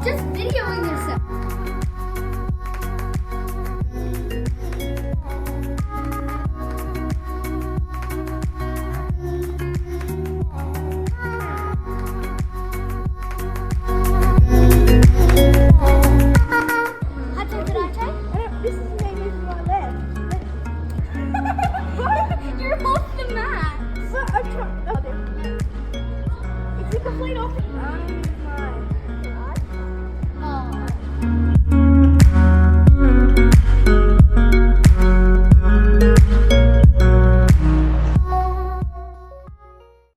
just videoing yourself. This is maybe from my left. You're off the mat. But I'm trying. Oh, there. It's a complete opposite.